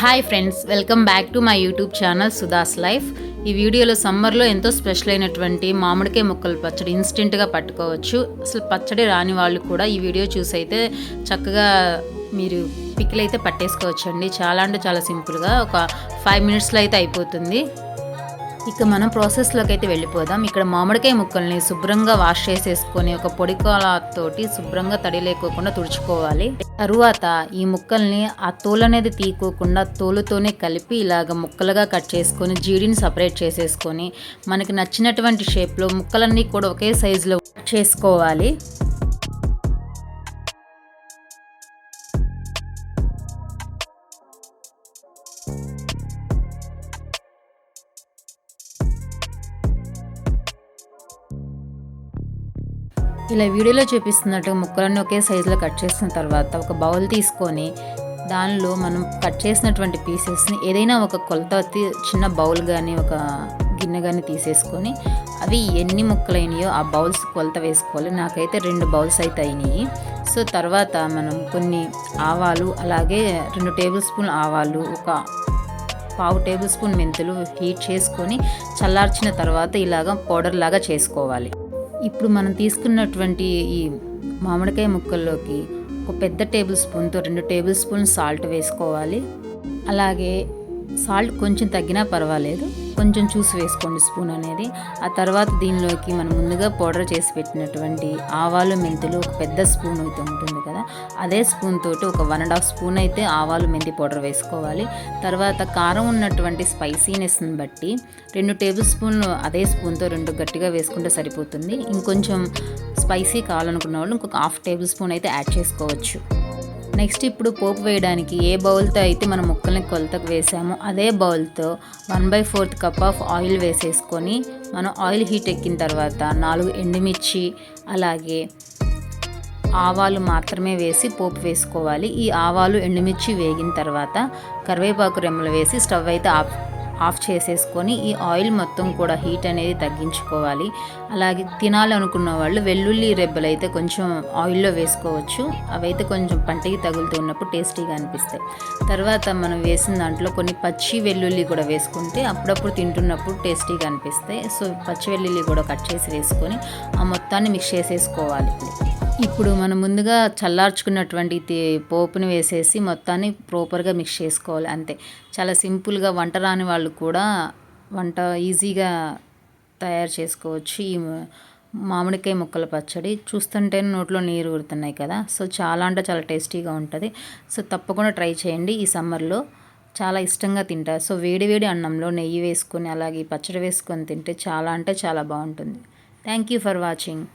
Hi friends, welcome back to my YouTube channel Sudha's life. ఈ వీడియోలో సమ్మర్లో ఎంతో స్పెషల్ అయినటువంటి మామిడికాయ ముక్కల పచ్చడి ఇన్స్టెంట్గా పట్టుకోవచ్చు. అసలు పచ్చడి రాని వాళ్ళు కూడా ఈ వీడియో చూసి అయితే చక్కగా మీరు పిక్కిలు అయితే పట్టేసుకోవచ్చండి. చాలా అంటే చాలా సింపుల్గా ఒక 5 మినిట్స్లో అయితే అయిపోతుంది. ఇక మనం ప్రాసెస్లోకి అయితే వెళ్ళిపోదాం. ఇక్కడ మామిడికాయ ముక్కల్ని శుభ్రంగా వాష్ చేసేసుకొని ఒక పొడి తోటి శుభ్రంగా తడి లేకోకుండా తుడుచుకోవాలి. తరువాత ఈ ముక్కల్ని ఆ తోలు అనేది తీకోకుండా తోలుతోనే కలిపి ఇలాగ ముక్కలుగా కట్ చేసుకొని జీడిని సపరేట్ చేసేసుకొని మనకి నచ్చినటువంటి షేప్లో ముక్కలన్నీ కూడా ఒకే సైజులో చేసుకోవాలి. ఇలా వీడియోలో చూపిస్తున్నట్టు ముక్కలన్నీ ఒకే సైజులో కట్ చేసిన తర్వాత ఒక బౌల్ తీసుకొని దానిలో మనం కట్ చేసినటువంటి పీసెస్ని ఏదైనా ఒక కొలత చిన్న బౌల్ కానీ ఒక గిన్నె కానీ తీసేసుకొని అవి ఎన్ని ముక్కలైనాయో ఆ బౌల్స్ కొలత వేసుకోవాలి. నాకైతే 2 బౌల్స్ అయితే అయినాయి. సో తర్వాత మనం కొన్ని ఆవాలు, అలాగే 2 టేబుల్ స్పూన్ ఆవాలు, ఒక 1/2 టేబుల్ స్పూన్ మెంతులు హీట్ చేసుకొని చల్లార్చిన తర్వాత ఇలాగ పౌడర్ లాగా చేసుకోవాలి. ఇప్పుడు మనం తీసుకున్నటువంటి ఈ మామిడికాయ ముక్కల్లోకి ఒక పెద్ద టేబుల్ స్పూన్తో 2 టేబుల్ స్పూన్ సాల్ట్ వేసుకోవాలి. అలాగే సాల్ట్ కొంచెం తగ్గినా పర్వాలేదు, కొంచెం చూసి వేసుకోండి స్పూన్ అనేది. ఆ తర్వాత దీనిలోకి మనం ముందుగా పౌడర్ చేసి పెట్టినటువంటి ఆవాలు, మెంతులు ఒక పెద్ద స్పూన్ అయితే ఉంటుంది కదా, అదే స్పూన్ తోటి ఒక 1.5 స్పూన్ అయితే ఆవాలు మెంతి పౌడర్ వేసుకోవాలి. తర్వాత కారం ఉన్నటువంటి స్పైసీనెస్ని బట్టి 2 టేబుల్ స్పూన్లు అదే స్పూన్తో 2 గట్టిగా వేసుకుంటే సరిపోతుంది. ఇంకొంచెం స్పైసీ కావాలనుకున్న వాళ్ళు ఇంకొక 1/2 టేబుల్ స్పూన్ అయితే యాడ్ చేసుకోవచ్చు. నెక్స్ట్ ఇప్పుడు పోపు వేయడానికి ఏ బౌల్తో అయితే మనం ముక్కల్ని కొలతకు వేసామో అదే బౌల్తో 1/4 కప్ ఆఫ్ ఆయిల్ వేసేసుకొని మనం ఆయిల్ హీట్ ఎక్కిన తర్వాత 4 ఎండుమిర్చి అలాగే ఆవాలు మాత్రమే వేసి పోపు వేసుకోవాలి. ఈ ఆవాలు ఎండుమిర్చి వేగిన తర్వాత కరివేపాకు రెమ్మలు వేసి స్టవ్ అయితే ఆఫ్ చేసేసుకొని ఈ ఆయిల్ మొత్తం కూడా హీట్ అనేది తగ్గించుకోవాలి. అలాగే తినాలనుకున్న వాళ్ళు వెల్లుల్లి రెబ్బలు అయితే కొంచెం ఆయిల్లో వేసుకోవచ్చు. అవైతే కొంచెం పంటికి తగులుతున్నప్పుడు టేస్టీగా అనిపిస్తాయి. తర్వాత మనం వేసిన దాంట్లో కొన్ని పచ్చి వెల్లుల్లి కూడా వేసుకుంటే అప్పుడప్పుడు తింటున్నప్పుడు టేస్టీగా అనిపిస్తాయి. సో పచ్చి వెల్లుల్లి కూడా కట్ చేసి వేసుకొని ఆ మొత్తాన్ని మిక్స్ చేసేసుకోవాలి. ఇప్పుడు మనం ముందుగా చల్లార్చుకున్నటువంటి పోపుని వేసేసి మొత్తాన్ని ప్రాపర్గా మిక్స్ చేసుకోవాలి. అంతే, చాలా సింపుల్గా వంట రాని వాళ్ళు కూడా వంట ఈజీగా తయారు చేసుకోవచ్చు ఈ మామిడికాయ ముక్కల పచ్చడి. చూస్తుంటేనే నోట్లో నీరు ఊరుతున్నాయి కదా. సో చాలా అంటే చాలా టేస్టీగా ఉంటుంది. సో తప్పకుండా ట్రై చేయండి. ఈ సమ్మర్లో చాలా ఇష్టంగా తింటారు. సో వేడి వేడి అన్నంలో నెయ్యి వేసుకొని అలాగే పచ్చడి వేసుకొని తింటే చాలా అంటే చాలా బాగుంటుంది. Thank you for watching.